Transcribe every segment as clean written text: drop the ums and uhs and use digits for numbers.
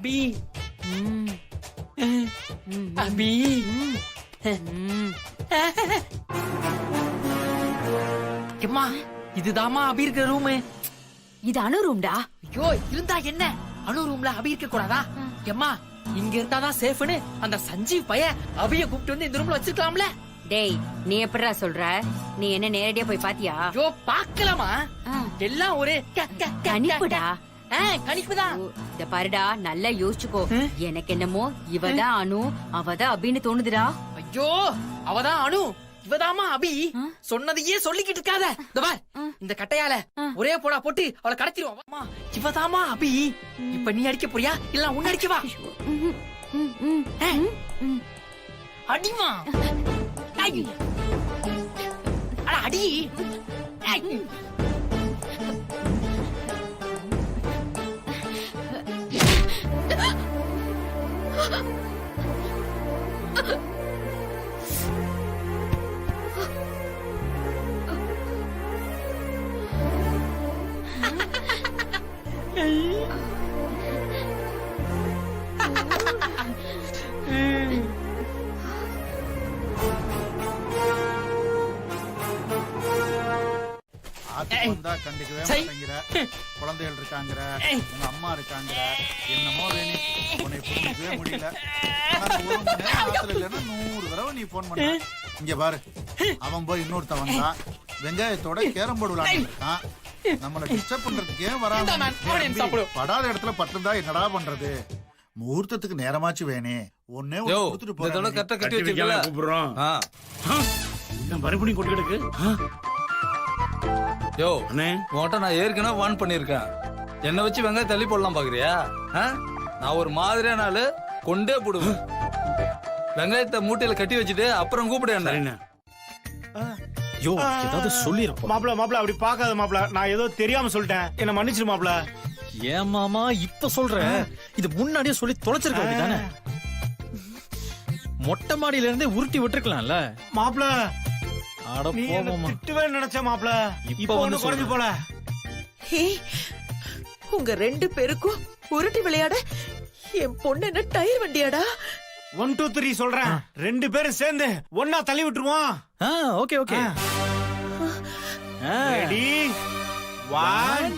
அபி அபி எம்மா இதுதாம்மா அபி இருக்கிற ரூமு. இது அனு ரூம்டா. ஐயோ இருந்தா என்ன, அனு ரூம்ல அபி இருக்க கூடாதா? எம்மா இங்க இருந்தாதான் சேஃப்னு அந்த சஞ்சீவ் பைய அபிய கூப்பிட்டு வந்து இந்த ரூம்ல வச்சிருக்கலாம்ல. டேய் நீ எப்படிடா சொல்ற? நீ என்ன நேரடியா போய் பாத்தியா? ஐயோ பாக்கலாமா, எல்லாம் ஒரே கணிப்புடா. கணிப்புதான். இத பாருடா, நல்லா யோசிச்சுக்கோ. எனக்கு என்னமோ இவதான் அனு, அவதான் அபின்னு தோணுதுடா. ஐயோ அவதான் அனு, இவதாமா அபி. சொன்னதையே சொல்லிக்கிட்டு இருக்காத. இந்த கட்டையால ஒரே போடா போட்டு அவளை கடத்திடுவோம். இவதாமா அபி. இப்ப நீ அடிக்க போறியா இல்ல உன்ன அடிக்கவா? அடிமா அடி. கண்டுக்கவே மாட்டேங்கிற. குழந்தைகள் இருக்காங்க, உங்க அம்மா இருக்காங்க, என்னமோ வேணி உன்னை புரிஞ்சுக்கவே முடியல. 100 தடவை நீ போன் பண்ண. இங்க பாரு, அவன் போய் இன்னொருத்த வந்தா வெங்காயத்தோட கேரம் போர்டு விளையாண்டு இருக்கான். நம்மள டிஸ்டர்ப் பண்றதுக்கு ஏன் வராம? படாத இடத்துல பட்டுதா என்னடா பண்றது? முகூர்த்தத்துக்கு நேரமாச்சு வேணே. ஒன்னே கொடுத்துட்டு போறேன். கூப்பிடுறோம். மறுபடியும் கொண்டு கிடக்கு. யோ உன்கிட்ட நான் ஏற்கனவே வான் பண்ணிருக்கேன். என்ன வச்சு வெங்காயம் தள்ளி போடலாம் பாக்குறியா? நான் ஒரு மாதிரியான ஆளு, கொண்டே போடுவேன். வெங்காயத்தை மூட்டையில கட்டி வச்சுட்டு அப்புறம் கூப்பிடுவேன். யோ ஏதாவது சொல்லிரும். மாப்பிள அப்படி பாக்காத மாப்பிள, நான் ஏதோ தெரியாம சொல்லிட்டேன், என்ன மன்னிச்சிரு மாப்பிள. ஏன் மாமா இப்ப சொல்ற? இது முன்னாடியே சொல்லி தொலைச்சிருக்க வேண்டியதானே? மொட்டை மாடியில இருந்தே உருட்டி விட்டுருக்கலாம்ல மாப்பிள. நீ திட்டுவே நினைச்ச மாப்பிள, இப்ப வந்து குறைஞ்சு போல. உங்க 2 பேருக்கும் உருட்டி விளையாட என் பொண்ணு என்ன டயர் வண்டியாடா? 1 2 3 சொல்றேன், 2 பேரும் சேர்ந்து ஒன்னா தள்ளி விட்டுருவோம். Okay okay. ரெடி 1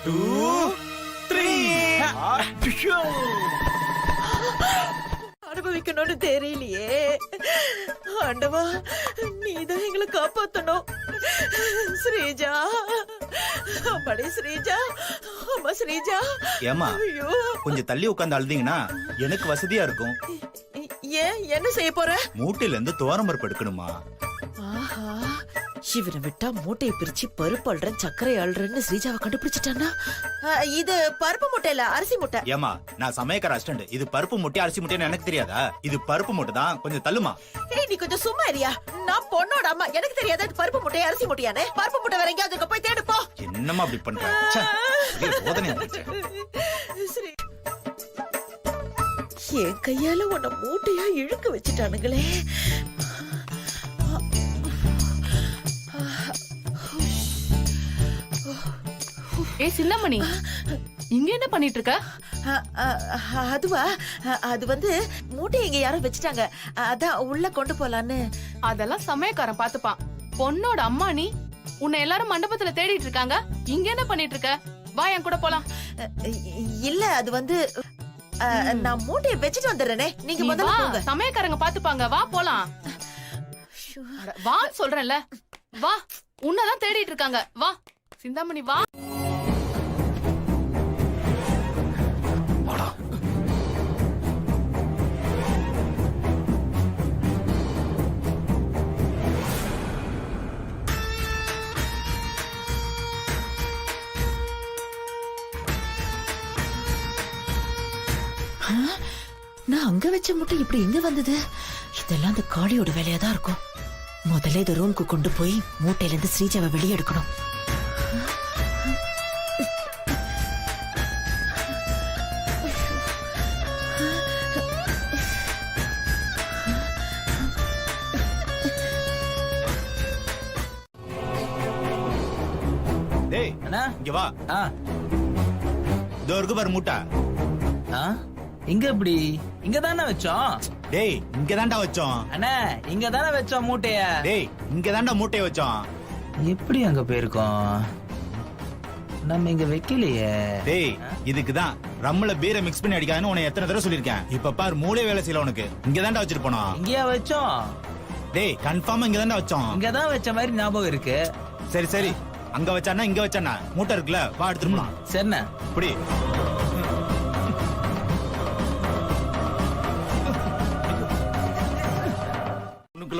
2 3. அனுபவிக்கணும்னு தெரியலையே. ஆண்டவா நீதான் எங்களை காப்பாத்தணும். ஸ்ரீஜா, அம்மாடி ஸ்ரீஜா, அம்மா ஸ்ரீஜா. ஏமா கொஞ்சம் தள்ளி உட்கார்ந்து அழுதீங்கன்னா எனக்கு வசதியா இருக்கும். ஏன் என்ன செய்ய போற? மூட்டையில இருந்து துவரம்பருப்பு எடுக்கணுமா? ஆஹா, இவனை விட்டா மூட்டையை பிரிச்சு பருப்பு அல்றேன் சர்க்கரை அல்றேன்னு ஸ்ரீஜாவை கண்டுபிடிச்சிட்டானா? இது பருப்பு மூட்டை இல்ல, அரிசி மூட்டை. ஏமா நான் சமயக்கார அசிஸ்டன்ட். இது பருப்பு மூட்டை அரிசி மூட்டைன்னு எனக்கு தெரியாதா? இது பருப்பு மூட்டை தான், கொஞ்சம் தள்ளுமா. ஏய் நீ கொஞ்சம் சும்மா இருயா. நான் பொண்ணோட அம்மா, எனக்கு தெரியாதா இது பருப்பு மூட்டை அரிசி மூட்டையானே? பருப்பு மூட்டை வேற எங்கயாவது போய் தேடு போ. என்னம்மா அப்படி பண்ற? போதனை. என் கையால உன்னை மூட்டையா இழுக்க வச்சுட்டானுங்களே. ஏ சின்னமணி, இங்க என்ன பண்ணிட்டு இருக்க? அதுவா, அது வந்து மூட்டை இங்க யாரோ வச்சுட்டாங்க, அதான் உள்ள கொண்டு போலான்னு. அதெல்லாம் சமயக்காரன் பாத்துப்பான். பொண்ணோட அம்மா நீ, உன்னை எல்லாரும் மண்டபத்துல தேடிட்டு இருக்காங்க. இங்க என்ன பண்ணிட்டு இருக்க? வா என் கூட போலாம். இல்ல அது வந்து நான் மூட்டையை வச்சுட்டு வந்துடுறேனே, நீங்க முதல்ல போங்க. சமயக்காரங்க பாத்துப்பாங்க, வா போலாம். வா சொல்றேன்ல, வா. உன்னதான் தேடிட்டு இருக்காங்க, வா. சிந்தாமணி வா. நான் அங்க வச்ச முட்டை இப்படி இங்க வந்தது? இதெல்லாம் அந்த காளியோட வேலையா தான் இருக்கும். முதல்ல இந்த ரூம்க்கு கொண்டு போய் மூட்டையில இருந்து ஸ்ரீஜாவை வெளியே எடுக்கணும். டேய் இங்க வா. இதோ இருக்கு பாரு மூட்டை. இங்க எப்படி இங்க தானே வச்சோம். டேய் இங்க தான்டா வச்சோம். அண்ணா இங்க தானே வச்சோம் மூட்டைய. டேய் இங்க தான்டா மூட்டையை வச்சோம். எப்படி அங்க போயிருக்கோம்? நம்ம இங்க வைக்கலையே. டேய் இதுக்கு தான் ரம்மல பீரை மிக்ஸ் பண்ணி அடிக்காதுன்னு உன்னை எத்தனை தடவை சொல்லிருக்கேன். இப்ப பாரு மூளை வேலை செய்யல உனக்கு. இங்க தான்டா வச்சிருப்போம். இங்கயா வச்சோம்? டேய் கன்ஃபார்மா இங்க தான்டா வச்சோம். இங்க தான் வச்ச மாதிரி ஞாபகம் இருக்கு. சரி சரி அங்க வச்சானா இங்க வச்சானா மூட்டை இருக்குல்ல வா எடுத்துட்டு போலாம். சரிண்ணா. இப்படி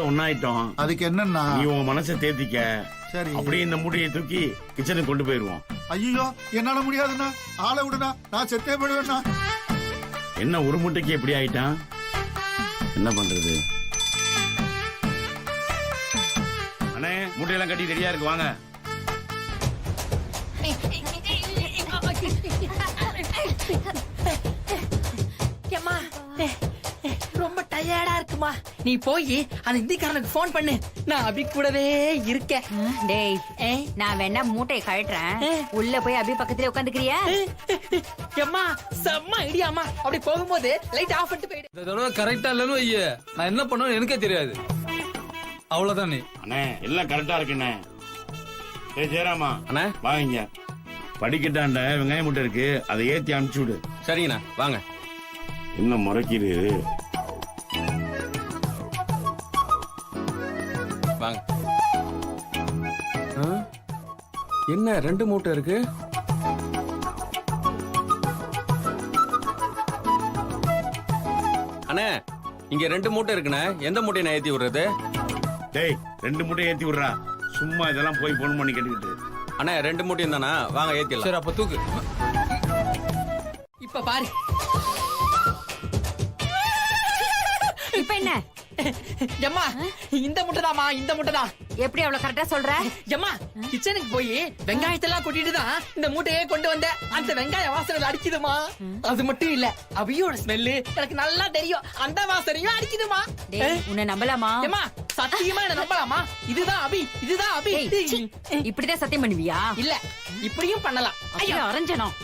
ஒன்னாயிட்டோம். அதுக்கு என்னன்னா நீ உன் மனசை தேத்திக்க. சரி. அப்படியே இந்த மூட்டையை தூக்கி கிச்சனுக்கு கொண்டு போயிருவோம். ஐயோ என்னால முடியாதுண்ணா, ஆளை விடுனா, நான் செத்தே போயிடுவேண்ணா. என்ன ஒரு மூட்டைக்கு எப்படி ஆயிட்டான்? என்ன பண்றது? அண்ணே மூட்டையெல்லாம் கட்டி ரெடியா இருக்கு, வாங்க. ரொம்ப டயர்டா இருக்குமா, நீ போய் அந்த இந்திக்காரனுக்கு போன் பண்ணு, நான் அபி கூடவே இருக்கேன். டேய் நான் வேணா மூட்டையை கழட்டுறேன், உள்ள போய் அபி பக்கத்துல உட்காந்துக்கிறியா? அம்மா செம்ம ஐடியாமா, அப்படி போகும்போது லைட் ஆஃப் பண்ணிட்டு போயிடு. இந்த தடவை கரெக்டா இல்லன்னு வைய, நான் என்ன பண்ணுவேன்னு எனக்கே தெரியாது. அவ்வளவுதான். நீ அண்ணே எல்லாம் கரெக்டா இருக்குண்ணே. ஏய் ஜெயராமா அண்ணே வாங்க. படிக்கட்டாண்ட வெங்காய மூட்டை இருக்கு, அதை ஏத்தி அனுப்பிச்சு விடு. சரிங்கண்ணா வாங்க. என்ன முறைக்கிது? வாங்க. என்ன 2 மூட்டை இருக்கு? அண்ணே இங்க 2 மூட்டை இருக்குண்ணே, எந்த மூட்டையை நான் ஏத்தி விடுறது? டேய் 2 மூட்டை ஏத்தி விடுறா, சும்மா இதெல்லாம் போய் போன் பண்ணி கேட்டுக்கிட்டு. அண்ணே 2 மூட்டையும் தானா, வாங்க ஏத்திடலாம். சரி அப்ப தூக்கு. இப்ப பாரு. இப்ப என்ன? எம்மா இந்த முட்டைதாமா, இந்த முட்டைதான். எப்படி அவ்வளவு கரெக்டா சொல்ற? எம்மா கிச்சனுக்கு போய் வெங்காயத்தெல்லாம் கொட்டிட்டு தான் இந்த மூட்டையே கொண்டு வந்த, அந்த வெங்காய வாசனை அடிக்குதுமா. அது மட்டும் இல்ல, அபியோட ஸ்மெல்லு எனக்கு நல்லா தெரியும், அந்த வாசனையும் அடிக்குதுமா. டேய் உன்னை நம்பலாமா? எம்மா சத்தியமா என்ன நம்பலாமா? இதுதான் அபி, இதுதான் அபி. டேய், சீ, இப்படிதான் சத்தியம் பண்ணுவியா? இல்ல இப்படியும் பண்ணலாம். ஐயோ அரஞ்சனம்,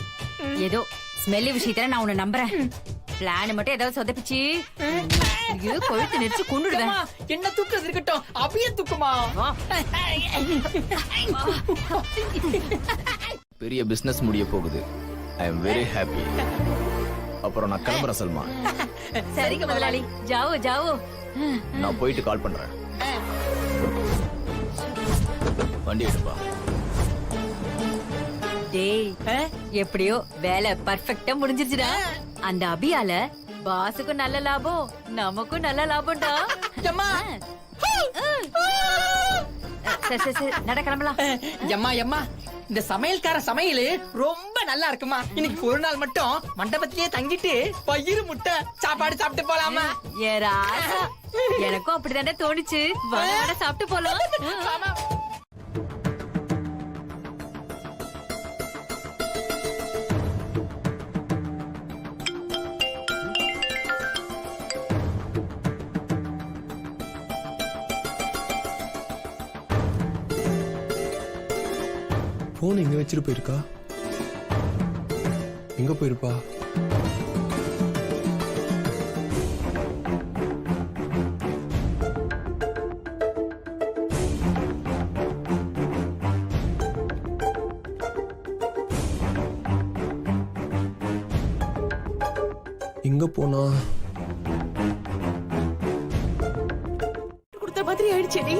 ஏதோ ஸ்மெல்லி விஷயத்துல நான் உன்னை நம்புறேன். பிளான் மட்டும் ஏதாவது சொதப்பிச்சு ஐயோ கொழுத்து நெரிச்சு கொண்டுடுவேன். எம்மா, என்ன தூக்குறது இருக்கட்டும், அபிய தூக்குமா. பெரிய பிசினஸ் முடிய போகுது. I am very happy. அப்புறம் நான் கிளம்புறேன் சல்மா. சரிங்க முதலாளி, ஜாவோ ஜாவோ. நான் போயிட்டு கால் பண்றேன். வண்டி எடுப்பா. டேய் எப்படியோ வேலை பர்ஃபெக்ட்டா முடிஞ்சிருச்சுடா. அந்த அபியால பாசுக்கும் நல்ல லாபம், நமக்கும் நல்ல லாபம்டா. எம்மா சரி சரி சரி நட கிளம்பலாம். எம்மா எம்மா இந்த சமையல்கார சமையல் ரொம்ப நல்லா இருக்குமா. இன்னைக்கு ஒரு நாள் மட்டும் மண்டபத்திலேயே தங்கிட்டு பயிறு முட்டை சாப்பாடு சாப்பிட்டு போலாமா? ஏ ராசா, எனக்கும் அப்படிதானே தோணுச்சு. வட சாப்பிட்டு போலாம். ஆமா. போன் எங்க வச்சிட்டு போயிருக்கா? எங்க போயிருப்பா? எங்க போனா? கொடுத்த மாதிரி ஆயிடுச்சேடி.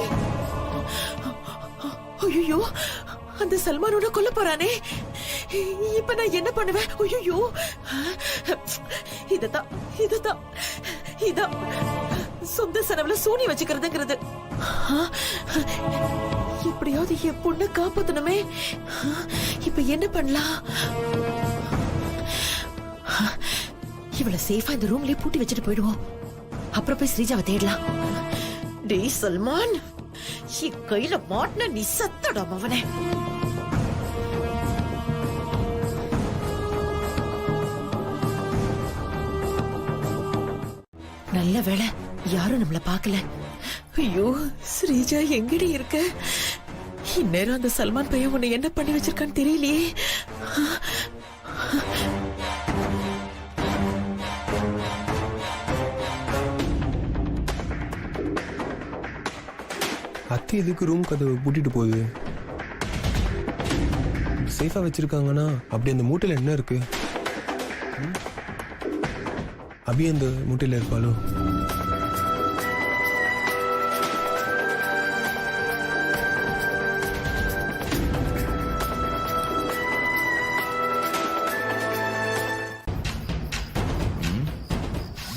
ஐயோ அந்த சல்மானோட கொல்ல போறானே, இப்ப நான் என்ன பண்ணுவேன்? ஐயோ இதான் சொந்த சனவுல சூனி வச்சுக்கிறதுங்கிறது. எப்படியாவது என் பொண்ணை காப்பாத்தணுமே. இப்ப என்ன பண்ணலாம்? இவள சேஃபா இந்த ரூம்லயே பூட்டி வச்சுட்டு போயிடுவோம். அப்புறம் போய் ஸ்ரீஜாவை தேடலாம். டேய் சல்மான், என் கையில மாட்டின நீ சத்தடா மவனே. நல்ல வேளை யாரும் நம்மள பாக்கல. ஐயோ ஸ்ரீஜா எங்கடி இருக்க? இந்நேரம் அந்த சல்மான் பையன் உன்னை என்ன பண்ணி வச்சிருக்கான்னு தெரியலையே. ஒருத்தி எதுக்கு ரூம் கதவை பூட்டிட்டு போகுது? சேஃபா வச்சிருக்காங்கன்னா அப்படி அந்த மூட்டையில என்ன இருக்கு? அபி அந்த மூட்டையில இருப்பாளோ?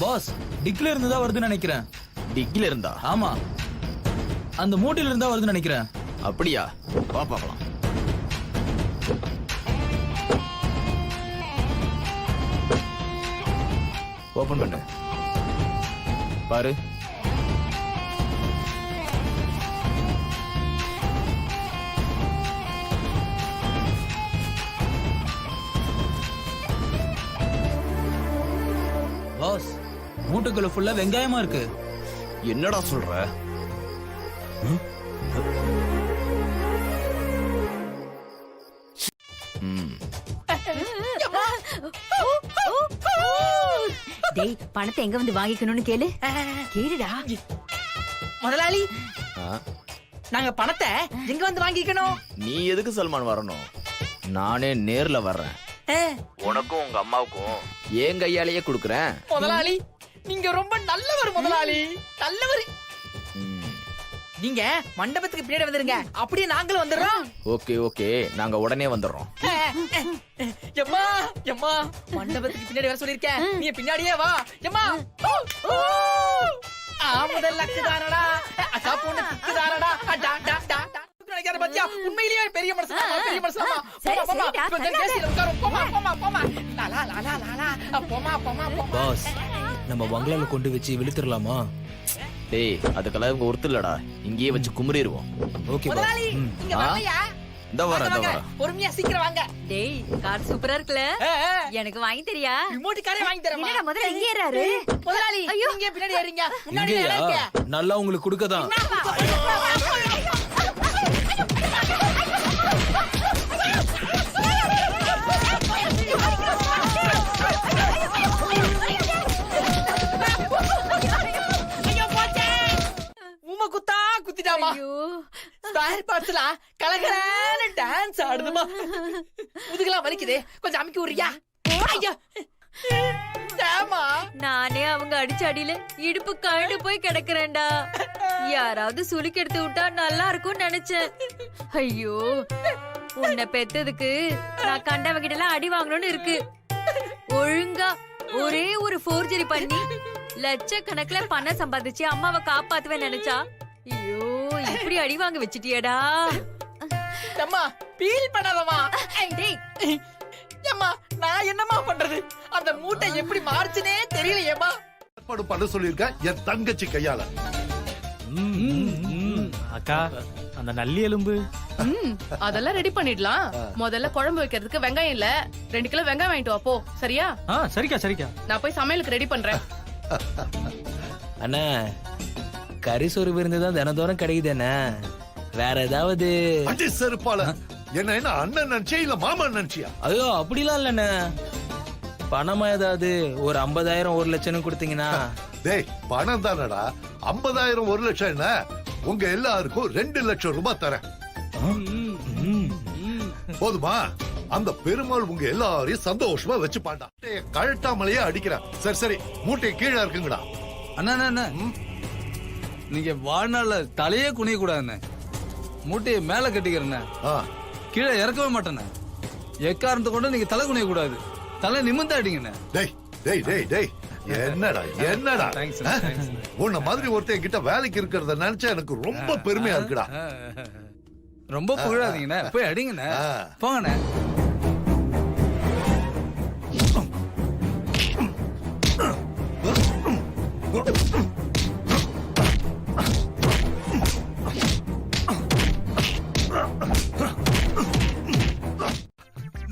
பாஸ் டிக்ல இருந்து தான் வருதுன்னு நினைக்கிறேன். டிக்கில இருந்தா? ஆமா, அந்த மூட்டையில இருந்தா வருதுன்னு நினைக்கிறேன். அப்படியா? வா பார்க்கலாம். ஓபன் பண்ணு, பாரு. பாஸ் மூட்டைக்குள்ள ஃபுல்லா வெங்காயமா இருக்கு. என்னடா சொல்ற? டேய் பணத்தை எங்க வந்து வாங்கிக்கணும்னு கேளு. கேளுடா. முதலாளி, ஆ, நாங்க பணத்தை எங்க வந்து வாங்கிக்கணும்? நீ எதுக்கு சல்மான் வரணும்? நானே நேர்ல வர்றேன். ஆ, உனக்கும் உங்க அம்மாவுக்கும் என் கையாலேயே கொடுக்குறேன். முதலாளி நீங்க ரொம்ப நல்லவர் முதலாளி, நல்லவர். நீங்க மண்டபத்துக்கு பின்னாடி வந்துருங்க, அப்படியே நாங்களும் வந்துடுறோம். ஓகே ஓகே, நாங்க உடனே வந்துடுறோம். எம்மா எம்மா, மண்டபத்துக்கு பின்னாடி வர சொல்லிருக்கேன், நீ பின்னாடியே வா. எம்மா முதல்ல தானடா, அக்கா பொண்ணு தானடா. நினைக்காத பாத்தியா, உண்மையிலேயே பெரிய மனுஷன், பெரிய மனுஷன். கொஞ்சம் கேசில உட்காரும். போமா போமா போமா, லாலா லாலா லாலா, போமா போமா போமா. பாஸ் நம்ம பங்களால கொண்டு வச்சு விழுத்துறலாமா? டேய், அதுக்கெல்லாம் இவங்க ஒருத்தர் இல்லடா, இங்கேயே வச்சு குமுறிடுவோம். ஓகே முதலாளி இங்க வாங்கயா. இந்த வர பொறுமையா சீக்கிரம் வாங்க. டேய் கார் சூப்பரா இருக்குல, எனக்கு வாங்கி தரியா? ரிமோட் காரே வாங்கி தரமா? என்னடா முதல்ல இங்கே ஏறாரு. முதலாளி நீங்க பின்னாடி ஏறீங்க, முன்னாடி இங்கேயா? ஏறீங்க. நல்லா உங்களுக்கு கொடுக்கதான். உமா குத்தா குத்திட்டாமா. ஸ்பேர் பார்ட்ஸ்ல கலகலன்னு டான்ஸ் ஆடுதுமா. முதுகெல்லாம் வலிக்குது, கொஞ்சம் அமுக்கி விடுறியா? ஐயா ஏமா, நானே அவங்க அடிச்ச அடியில இடுப்பு கழண்டு போய் கிடக்குறேன்டா. யாராவது சுளுக்கு எடுத்து விட்டா நல்லா இருக்கும்னு நினைச்சேன். ஐயோ, உன்னை பெத்ததுக்கு நான் கண்டவங்கிட்ட எல்லாம் அடி வாங்கணும்னு இருக்கு. ஒழுங்கா ஒரே ஒரு ஃபோர்ஜரி பண்ணி லட்சக்கணக்குல பணம் சம்பாதிச்சு அம்மாவை காப்பாத்துவேன் நினைச்சா, ஐயோ இப்படி அடி வாங்க வச்சிட்டியடா. அம்மா ஃபீல் பண்ணாதம்மா. டேய் அம்மா நான் என்னம்மா பண்றது, அந்த மூட்டை எப்படி மாறுச்சுனே தெரியலையேம்மா. ஏற்பாடு பண்ண சொல்லிருக்கேன் என் தங்கச்சி கையால. அக்கா அந்த நல்லி எலும்பு அதெல்லாம் ரெடி பண்ணிடலாம். முதல்ல குழம்பு வைக்கிறதுக்கு வெங்காயம் இல்ல, 2 கிலோ வெங்காயம் வாங்கிட்டு வா போ. சரியா? சரிக்கா சரிக்கா. நான் போய் சமையலுக்கு ரெடி பண்றேன். அண்ணா கறி சோறு விருந்து தான் தினந்தோறும் கிடைக்குது அண்ணா. வேற ஏதாவது? அடி செருப்பால, என்ன அண்ணன் நினைச்சியா இல்ல மாமா நினைச்சியா? ஐயோ அப்படிலாம் இல்லண்ணே, பணமா ஏதாவது ஒரு 50,000 1 லட்சம் கொடுத்தீங்கன்னா. டேய் பணம் தானடா, 50,000 1 லட்சம் என்ன, உங்க எல்லாருக்கும் 2 லட்சம் ரூபாய் தரேன். போதுமா? அந்த பெருமாள் உங்க எல்லாரையும் சந்தோஷமா வச்சு பாண்டா. கழட்டாமலையே அடிக்கிறேன். சரி சரி, மூட்டை கீழே இருக்குங்கடா. அண்ணா நீங்க வாழ்நாள்ல தலையே குனிய கூடாதுண்ணே. மூட்டையை மேல கட்டிக்கிறேண்ணே, கீழே இறக்கவே மாட்டேண்ணே. எக்காரணத்தை கொண்டு நீங்க தலை குனிய கூடாது, தலை நிமிர்ந்து அடிங்கண்ணே. டேய் டேய் டேய் டேய், என்னடா என்னடா, உன்ன மாதிரி ஒருத்தன் கிட்ட வேலைக்கு இருக்கிறத நினைச்சா எனக்கு ரொம்ப பெருமையா இருக்குடா. ரொம்ப புகழாதீங்கண்ணே, போய் அடிங்கண்ணே, போங்கண்ணே.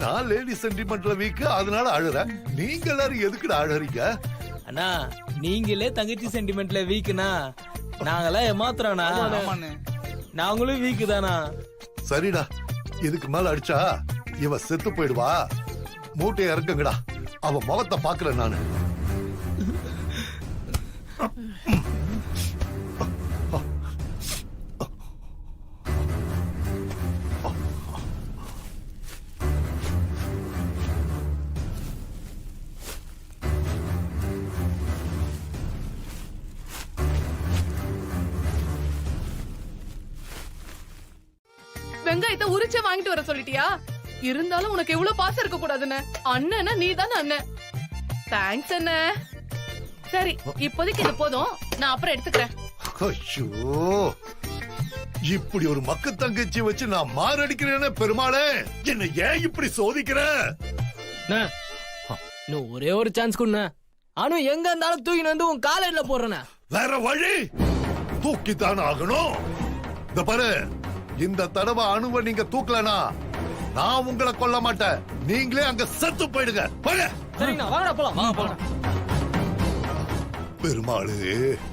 நான் லேடி சென்டிமெண்ட்ல வீக், அதனால அழுறேன். நீங்க எல்லாரும் எதுக்குடா அழறீங்க? அண்ணா நீங்களே தங்கச்சி சென்டிமெண்ட்ல வீக்குனா நாங்களாம் ஏமாத்துறோண்ணா. நாங்களும் வீக்கு தானா? சரிடா, இதுக்கு மேல அடிச்சா இவ செத்து போயிடுவா. மூட்டையை இறக்குங்கடா, அவ முகத்தை பாக்குறேன் நானு. வெங்காயத்தை உரிச்சே வாங்கிட்டு வர சொல்லிட்டியா? இருந்தாலும் உனக்கு எவ்வளவு பாசம் இருக்க கூடாதுன்னு. அண்ணனா நீ தானே அண்ணன். தேங்க்ஸ் அண்ணே. சரி இப்போதைக்கு இது போதும், நான் அப்புறம் எடுத்துக்கிறேன். ஐயோ, இப்படி ஒரு மக்கு தங்கச்சி வச்சு நான் மாரடிக்கிறேன்னு பெருமாளே, என்ன ஏன் இப்படி சோதிக்கிற? இன்னும் ஒரே ஒரு சான்ஸ் கொடுண்ண. அனு எங்க இருந்தாலும் தூக்கின்னு வந்து உன் காலர்ல போடுறேன். வேற வழி தூக்கித்தான் ஆகணும். இந்த பாரு, இந்த தடவை அணுவை நீங்க தூக்கலனா நான் உங்களை கொல்ல மாட்டேன். நீங்களே அங்க செத்து போயிடுங்க. சரிங்கண்ணா, வாங்கடா போலாம். வாங்க போலாம். பெருமாளே,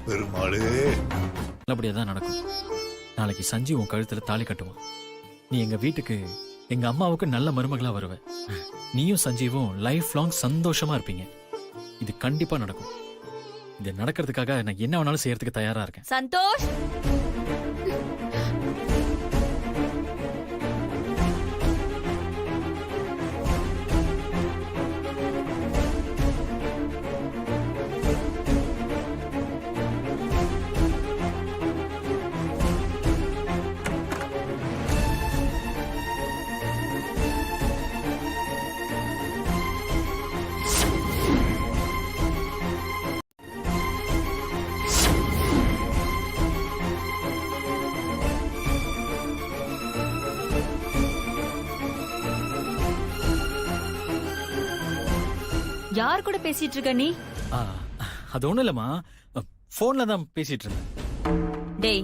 பெருமாளே. நல்லபடியா தான் நடக்கும். நாளைக்கு சஞ்சீவ் உன் கழுத்துல தாலி கட்டுவான். நீ எங்க வீட்டுக்கு எங்க அம்மாவுக்கு நல்ல மருமகளா வருவ. நீயும் சஞ்சீவும் லைஃப் லாங் சந்தோஷமா இருப்பீங்க. இது கண்டிப்பா நடக்கும். இது நடக்கிறதுக்காக நான் என்ன வேணாலும் செய்யறதுக்கு தயாரா இருக்கேன். சந்தோஷ், யார் கூட பேசிட்டு இருக்க நீ? அது ஒண்ணும் இல்லம்மா, போன்ல தான் பேசிட்டு இருந்தேன். டேய்,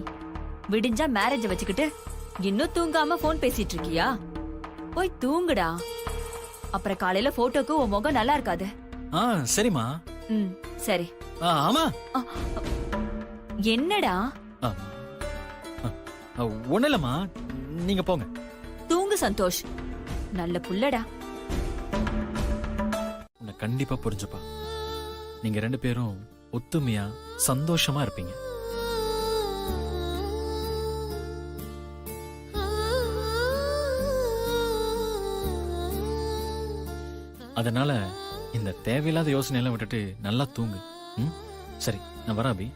விடிஞ்சா மேரேஜ் வச்சுக்கிட்டு இன்னும் தூங்காம போன் பேசிட்டு இருக்கியா? போய் தூங்குடா. அப்புறம் காலையில போட்டோக்கு உன் முகம் நல்லா இருக்காது. சரிம்மா. சரி. ஆமா. என்னடா? ஒண்ணும் இல்லம்மா, நீங்க போங்க. தூங்கு சந்தோஷ், நல்ல புள்ளடா. உன்னை கண்டிப்பா புரிஞ்சுப்பா. நீங்க ரெண்டு பேரும் ஒத்துமையா சந்தோஷமா இருப்பீங்க. அதனால இந்த தேவையில்லாத யோசனை எல்லாம் விட்டுட்டு நல்லா தூங்கு. சரி, நான் வரேன் அபி.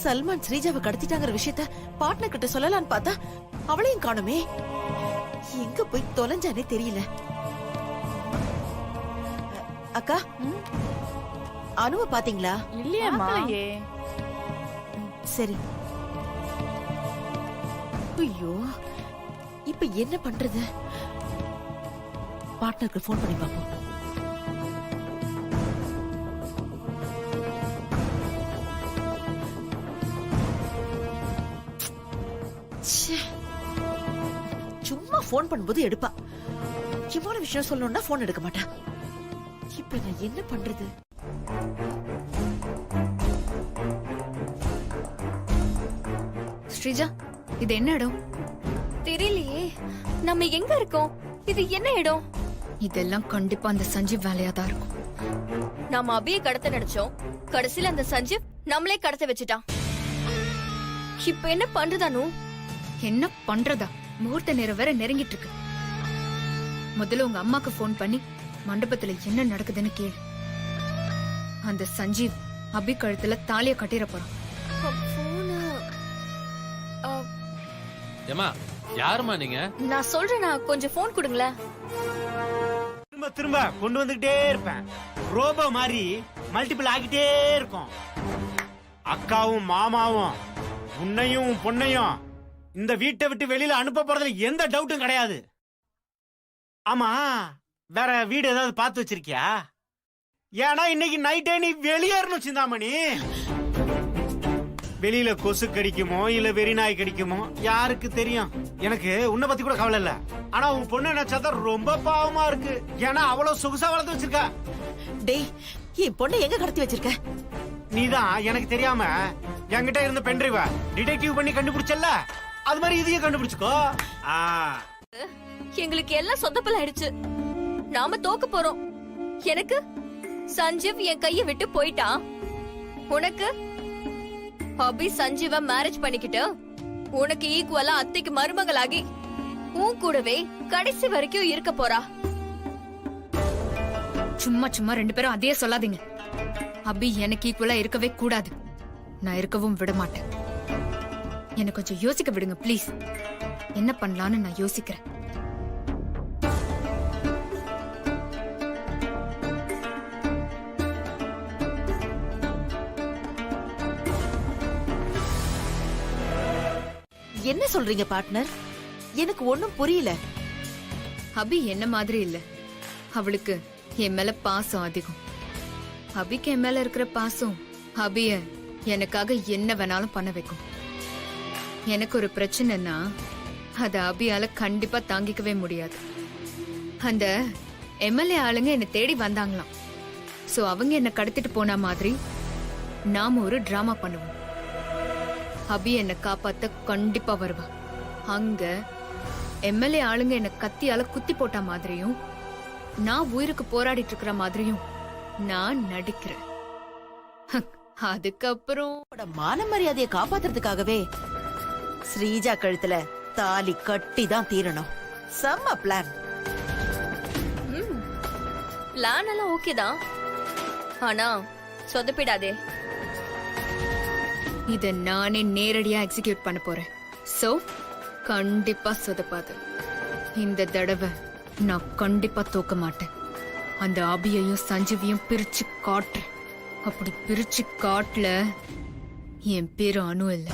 சல்மான் ஸ்ரீஜாவை கடத்திட்டாங்கிற விஷயத்த பார்ட்னர் கிட்ட சொல்லலான்னு பார்த்தா அவளையும் காணுமே. எங்க போய் தொலைஞ்சானே தெரியல. அக்கா, அனுவ பாத்தீங்களா? இல்லையம்மா. சரி. ஐயோ, இப்ப என்ன பண்றது? பார்ட்னருக்கு போன் பண்ணி பாப்போம். சும்மா போன் பண்ணும்போது எடுப்பா. இவ்வளவு விஷயம் சொல்லணும்னா போன் எடுக்க மாட்டா. இப்ப நான் என்ன பண்றது? ஸ்ரீஜா, இது என்ன இடம்? தெரியலையே. நம்ம எங்க இருக்கோம்? இது என்ன இடம்? இதெல்லாம் கண்டிப்பா அந்த சஞ்சீவ் வேலையா தான் இருக்கும். நாம அபியை கடத்த நினைச்சோம். கடைசியில அந்த சஞ்சீவ் நம்மளே கடத்த வச்சுட்டான். இப்ப என்ன பண்றதானு? என்ன பண்றதா? முகூர்த்த நேரம் வேற நெருங்கிட்டு இருக்கு. முதல்ல உங்க அம்மாக்கு போன் பண்ணி மண்டபத்துல என்ன நடக்குதுன்னு கேளு. அந்த சஞ்சீவ் அபி கழுத்துல தாலிய கட்டிர போறான். ஏமா, யாருமா நீங்க? நான் சொல்றேன், கொஞ்சம் போன் கொடுங்களேன். திரும்ப திரும்ப கொண்டு வந்துகிட்டே இருப்பேன். ரோபோ மாதிரி மல்டிபிள் ஆகிட்டே இருக்கும். அக்காவும் மாமாவும் உன்னையும் பொண்ணையும் இந்த வீட்டை விட்டு வெளியில அனுப்ப போறதுல எந்த டவுட்டும் கிடையாது. ஆமா, வேற வீடு ஏதாவது பார்த்து வச்சிருக்கியா? ஏன்னா இன்னைக்கு நைட்டே நீ வெளியேறணும் சிந்தாமணி. வெளியில கொசு கடிக்குமோ இல்ல வெறிநாய் கடிக்குமோ யாருக்கு தெரியும்? எனக்கு உன்னை பத்தி கூட கவலை இல்ல. ஆனா உன் பொண்ணு நினைச்சாதான் ரொம்ப பாவமா இருக்கு. ஏன்னா அவ்வளவு சொகுசா வளர்த்து வச்சிருக்க. டேய், என் பொண்ணை எங்க கடத்தி வச்சிருக்க? நீதான் எனக்கு தெரியாம என்கிட்ட இருந்த பென்ட்ரைவ டிடெக்டிவ் பண்ணி கண்டுபிடிச்சல்ல, அது மாதிரி இதையும் கண்டுபிடிச்சுக்கோ. எங்களுக்கு எல்லாம் சொதப்பல் ஆயிடுச்சு. நாம தோக்க போறோம். எனக்கு சஞ்சீவ் என் கைய விட்டு போயிட்டான். உனக்கு அபி சஞ்சீவ மேரேஜ் பண்ணிக்கிட்டு உனக்கு ஈக்குவலா அத்தைக்கு மருமகளாகி உன் கூடவே கடைசி வரைக்கும் இருக்க போறா. சும்மா சும்மா ரெண்டு பேரும் அதையே சொல்லாதீங்க. அபி எனக்கு ஈக்குவலா இருக்கவே கூடாது. நான் இருக்கவும் விட மாட்டேன். எனக்கு கொஞ்சம் யோசிக்க விடுங்க ப்ளீஸ். என்ன பண்ணலான்னு நான் யோசிக்கிறேன். என்ன சொல்றீங்க பார்ட்னர்? எனக்கு ஒண்ணும் புரியல. அபி என்ன மாதிரி இல்ல. அவளுக்கு என் மேல பாசம் அதிகம். அபிக்கு என் மேல இருக்கிற பாசம் அபிய எனக்காக என்ன வேணாலும் பண்ண வைக்கும். எனக்கு ஒரு பிரச்சனைன்னா அத அபியால கண்டிப்பா தாங்கிக்கவே முடியாது. அந்த எம்எல்ஏ ஆளுங்க என்ன தேடி வந்தாங்களாம். சோ அவங்க என்ன கடத்திட்டு போன மாதிரி நாம ஒரு டிராமா பண்ணுவோம். அபி என்ன காப்பாத்த கண்டிப்பா வருவா. அங்க எம்எல்ஏ ஆளுங்க என்ன கத்தியால குத்தி போட்ட மாதிரியும் நான் உயிருக்கு போராடிட்டு இருக்கிற மாதிரியும் நான் நடிக்கிறேன். அதுக்கப்புறம் மான மரியாதையை காப்பாத்துறதுக்காகவே ஸ்ரீஜா கழுத்துல தாலி கட்டி தான் தீரணும். செம்ம பிளான். பிளான் எல்லாம் ஓகே தான், ஆனா சொதப்பிடாதே. இத நானே நேரடியா எக்ஸிக்யூட் பண்ண போறேன். சோ கண்டிப்பா சொதப்பாது. இந்த தடவை நான் கண்டிப்பா தோக்க மாட்டேன். அந்த அபியையும் சஞ்சீவியும் பிரிச்சு காட்டுறேன். அப்படி பிரிச்சு காட்டல என் பேரு அனு இல்ல.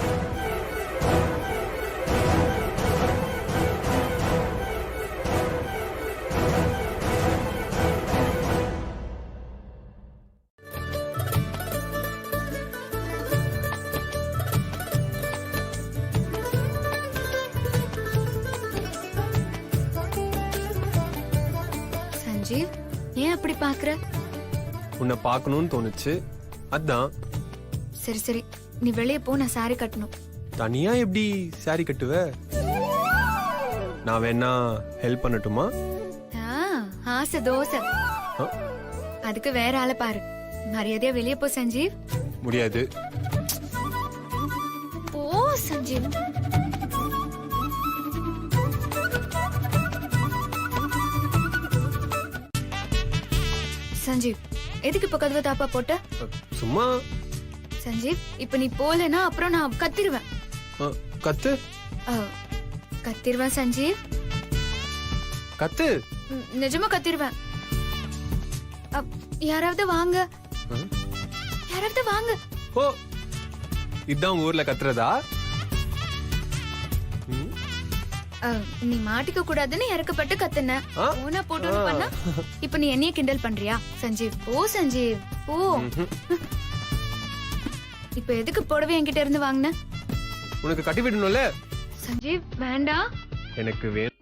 சஞ்சீவ், ஏன் அப்படி பாக்குற? உன்னை பார்க்கணும்னு தோணுச்சு, அதான். சரி சரி, நீ வெளியே போ. நான் சாரி கட்டணும். தனியா எப்படி சாரி கட்டுவ? நான் வேணா ஹெல்ப் பண்ணட்டுமா? ஆசை தோசை. அதுக்கு வேற ஆளை பாரு. மரியாதையா வெளியே போ சஞ்சீவ். முடியாது. போ சஞ்சீவ். சஞ்சீவ், எதுக்கு இப்ப கதவை தாப்பா போட்ட? சும்மா. சஞ்சீவ், இப்ப நீ போலனா அப்புறம் நான் கத்திருவேன். கத்து. கத்திருவேன் சஞ்சீவ். கத்து. நிஜமா கத்திருவேன். யாராவது வாங்க. யாராவது வாங்க. ஓ, இதான் ஊர்ல கத்துறதா? நீ மாட்டிக்க கூடாதுன்னு இறக்கப்பட்டு கத்துன. ஓனா போட்டு பண்ணா இப்ப நீ என்னைய கிண்டல் பண்றியா? சஞ்சீவ், ஓ சஞ்சீவ் ஓ. இப்ப எதுக்கு போடவே என்கிட்ட இருந்து வாங்கின? உனக்கு கட்டி விடணும்ல. சஞ்சீவ் வேண்டாம். எனக்கு வேணும்.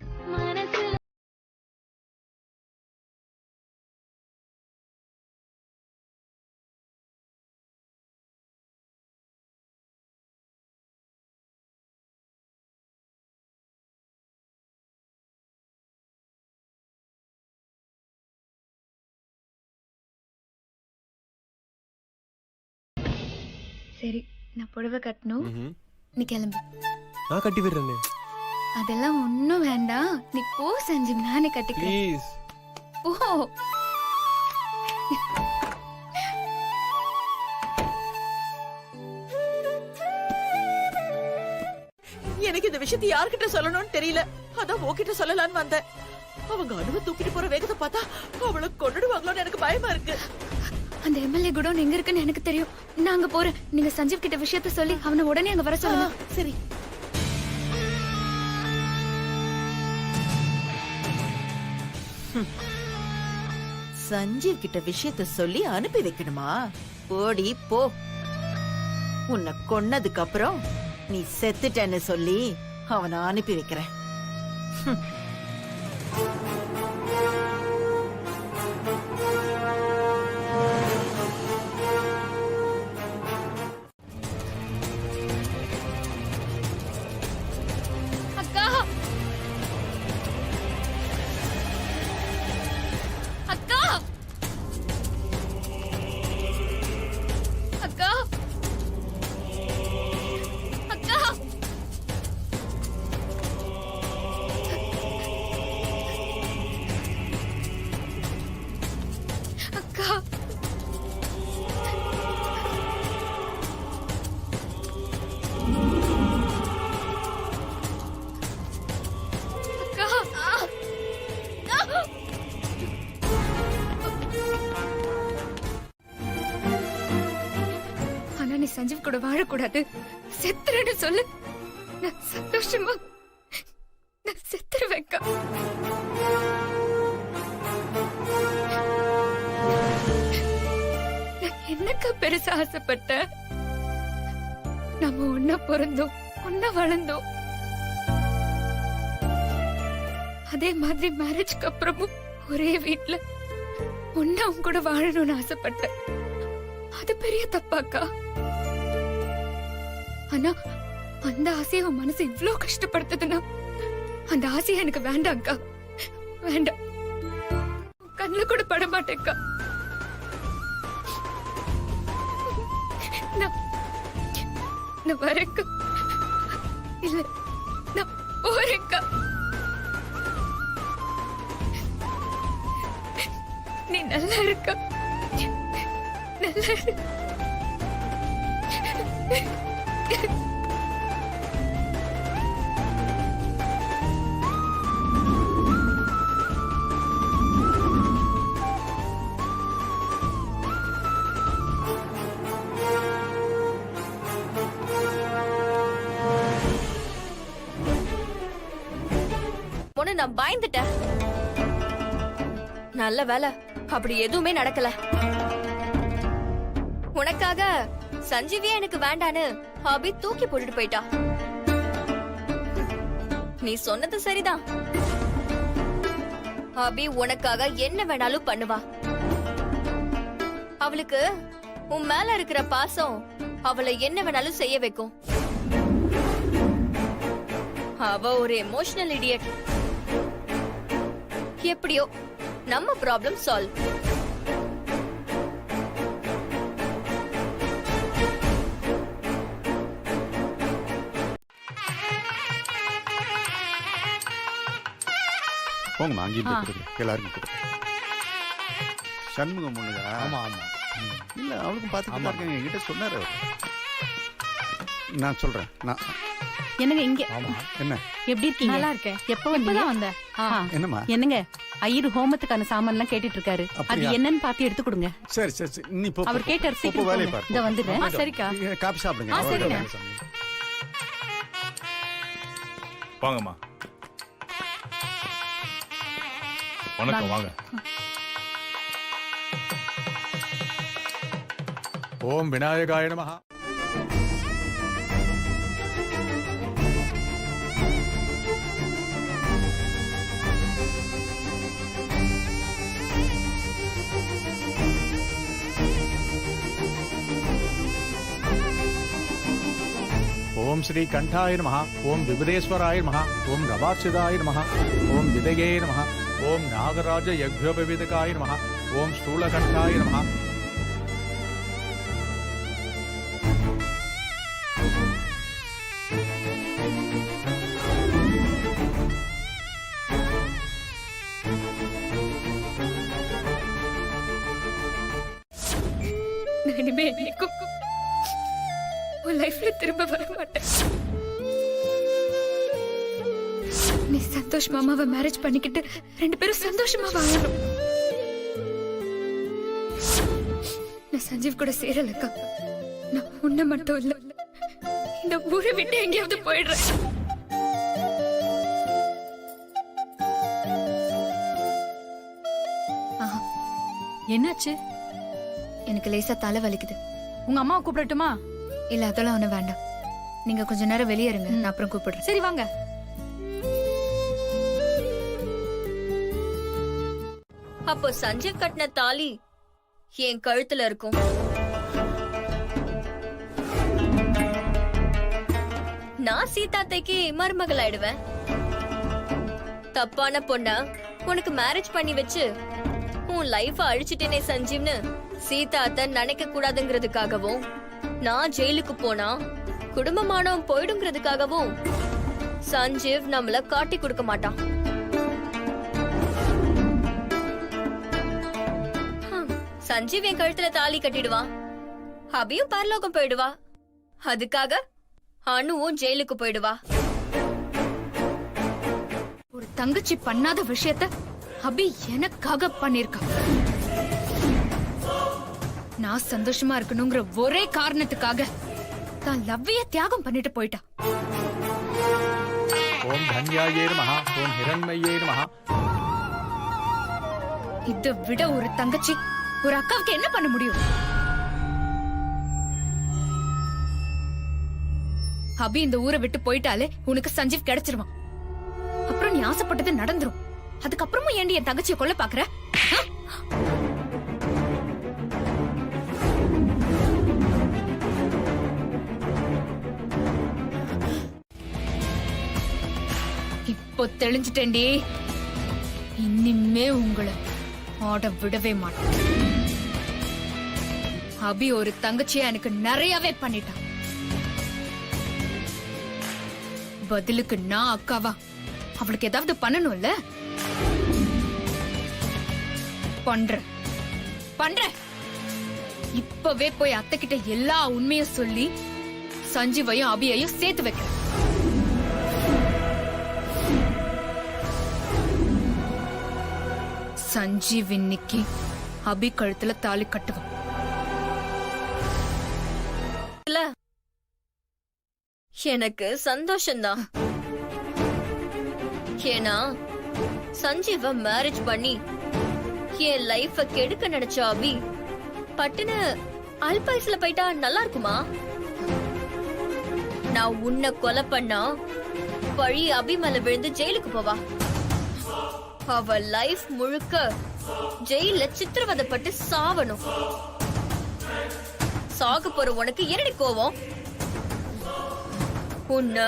சரி, நான் புடவை கட்டணும். நீ கிளம்பு. நான் கட்டி விடுறேனே. அதெல்லாம் ஒண்ணும் வேண்டாம். நீ போ சஞ்சீவ், நானே கட்டிக்கிறேன். ப்ளீஸ் போ. எனக்கு இந்த விஷயத்தை யார்கிட்ட சொல்லணும்னு தெரியல. அதான் உன்கிட்ட சொல்லலான்னு வந்தேன். அவங்க அனுவ தூக்கிட்டு போற வேகத்தை பார்த்தா அவளை கொண்டுடுவாங்களோன்னு எனக்கு பயமா இருக்கு. அந்த எம்எல்ஏ குடோன் எங்க இருக்குன்னு எனக்கு தெரியும். நான் அங்க போறேன். நீங்க சஞ்சீவ் கிட்ட விஷயத்த சொல்லி அவனை உடனே அங்க வர சொல்லுங்க. சரி. சஞ்சீவ் கிட்ட விஷயத்த சொல்லி அனுப்பி வைக்கணுமா? போடி போ. உன்னை கொன்னதுக்கு அப்புறம் நீ செத்துட்டேன்னு சொல்லி அவனை அனுப்பி வைக்கிறேன். அக்கா, அக்கா, சஞ்சீவ் கூட வாழக்கூடாது, செத்துறேன்னு சொல்லு. நான் சந்தோஷமா நான் செத்துருவேன்க்கா. நான் என்னக்கா பெருசா ஆசைப்பட்டேன்? நம்ம ஒன்னா பிறந்தோம், ஒன்னா வளர்ந்தோம். அதே மாதிரி மேரேஜ்க்கு அப்புறமும் ஒரே வீட்ல ஒன்னா உன் கூட வாழணும்னு ஆசைப்பட்டேன். அது பெரிய தப்பாக்கா? ஆனா அந்த ஆசையை உன் மனசு இவ்ளோ கஷ்டப்படுத்துதுன்னா அந்த ஆசையை எனக்கு வேண்டாம்க்கா, வேண்டாம். கண்ணுல கூட பட மாட்டேன்க்கா. நான் வரேன்க்கா. இல்ல, நான் போறேன்க்கா. நீ நல்லா இருக்க, நல்லா இரு. நான் பயந்துட்டேன். நல்ல வேலை அப்படி எதுவுமே நடக்கல. உனக்காக சஞ்சீவியே எனக்கு வேண்டான்னு அபி தூக்கி போட்டுட்டு போயிட்டா. நீ சொன்னது சரிதான். அபி உனக்காக என்ன வேணாலும் பண்ணுவா. அவளுக்கு உன் மேல இருக்கிற பாசம் அவளை என்ன வேணாலும் செய்ய வைக்கும். அவ ஒரு எமோஷனல் இடியட். எப்படியோ நம்ம ப்ராப்ளம் சால்வ். போங்கம்மா, அங்கேயும் போய் கொடுங்க, எல்லாருக்கும் கொடுங்க. சண்முகம் முன்னுங்க. ஆமா ஆமா. இல்ல, அவளுக்கும் பார்த்துட்டு இருக்காங்க. என்கிட்ட சொன்னாரு. நான் சொல்றேன். நான் என்னங்க இங்க என்ன எப்படி இருக்கீங்க? நல்லா இருக்கேன். எப்ப வந்த? என்னம்மா? என்னங்க ஐயர் ஹோமத்துக்கான சாமான் எல்லாம் கேட்டுட்டு இருக்காரு. அது என்னன்னு பார்த்து எடுத்து கொடுங்க. சரி சரி சரி, நீ போ. அவர் கேட்டார், சீக்கிரம் வேலையை போங்க. பாரு. இந்த வந்துடுறேன். சரிக்கா. காபி சாப்பிடுங்க. சரிங்க. வாங்கம்மா. வணக்கம், வாங்க. ஓம் விநாயகாய நமஹ. ஓம் ஸ்ரீ கண்டாய நமஹ. ஓம் விபுதேஸ்வராய நமஹ. ஓம் ரவார்ச்சிதாய நமஹ. ஓம் விதயே நமஹ. ஓம் நாகராஜ யக்ஞோபவிதகாய நமஹ. ஓம் ஸ்தூலகண்டாய நமஹ. நான் இனிமே என்னைக்கும் உன் லைஃப்ல திரும்ப வர மாட்டேன். நீ சந்தோஷ் மாமாவை மேரேஜ் பண்ணிக்கிட்டு 2 பேரும் சந்தோஷமா வாழணும். நான் சஞ்சீவ் கூட சேரலக்கா. நான் உன்னை மட்டும் இல்ல, இந்த ஊரை விட்டு எங்கேயாவது போயிடுறேன். என்னாச்சு? எனக்கு லேசா தலை வலிக்குது. உங்க அம்மாவை கூப்பிடட்டுமா? இல்ல, அதெல்லாம் ஒண்ணு வேண்டாம். நீங்க கொஞ்ச நேரம் வெளியே இருங்க, நான் அப்புறம் கூப்பிடுறேன். சரி வாங்க. அப்போ சஞ்சீவ் கட்டின தாலி என் கழுத்துல இருக்கும். நான் சீதாத்தைக்கு மருமகள் ஆயிடுவேன். தப்பான பொண்ணா உனக்கு மேரேஜ் பண்ணி வச்சு உன் லைஃப அழிச்சிட்டேனே சஞ்சீவ்னு சீதாத்தை நினைக்க கூடாதுங்கிறதுக்காகவும், நான் ஜெயிலுக்கு போனா குடும்பமானவன் போயிடுங்கிறதுக்காகவும் சஞ்சீவ் நம்மள காட்டி கொடுக்க மாட்டான். சஞ்சீவ் என் கழுத்துல தாலி கட்டிடுவான். அபியும் பரலோகம் போயிடுவா. அதுக்காக அனுவும் ஜெயிலுக்கு போயிடுவா. ஒரு தங்கச்சி பண்ணாத விஷயத்த அபி எனக்காக பண்ணிருக்கா. நான் சந்தோஷமா இருக்கணுங்கிற ஒரே காரணத்துக்காக தான் லவ்வையே தியாகம் பண்ணிட்டு போயிட்டா. ஓம் தன்யாயே நமஹ ஓம் ஹிரண்மயே நமஹ. இதை விட ஒரு தங்கச்சி ஒரு அக்காவுக்கு என்ன பண்ண முடியும்? அபி இந்த ஊரை விட்டு போயிட்டாலே உனக்கு சஞ்சீவ் கிடைச்சிருவான். அப்புறம் நீ ஆசைப்பட்டது நடந்துரும். அதுக்கப்புறமும் ஏண்டி என் தங்கச்சியை கொல்ல பாக்குற? இப்போ தெளிஞ்சிட்டேன்டி. இனிமே உங்களை ஆட விடவே மாட்டேன். அபி ஒரு தங்கச்சியை எனக்கு நிறையவே பண்ணிட்டான். பதிலுக்கு நான் அக்காவா அவளுக்கு ஏதாவது பண்ணணும்ல? பண்றேன். இப்பவே போய் அத்தை கிட்ட எல்லா உண்மையும் சொல்லி சஞ்சீவையும் அபியையும் சேர்த்து வைக்கிறேன். சஞ்சீவ் இன்னைக்கு அபி கழுத்துல தாலி கட்டுவான். எனக்கு சந்தோஷம்தான். ஏன்னா சஞ்சீவ மேரேஜ் பண்ணி என் லைஃப கெடுக்க நினைச்ச அபி பட்டுன்னு அல்பாயுசுல போயிட்டா நல்லா இருக்குமா? நான் உன்னை கொலை பண்ணா பழி அபி மேல விழுந்து ஜெயிலுக்கு போவா. அவ லைஃப் முழுக்க ஜெயில சித்திரவதைப்பட்டு சாவணும். சாக போற உனக்கு என்னடி கோவம்? உன்ன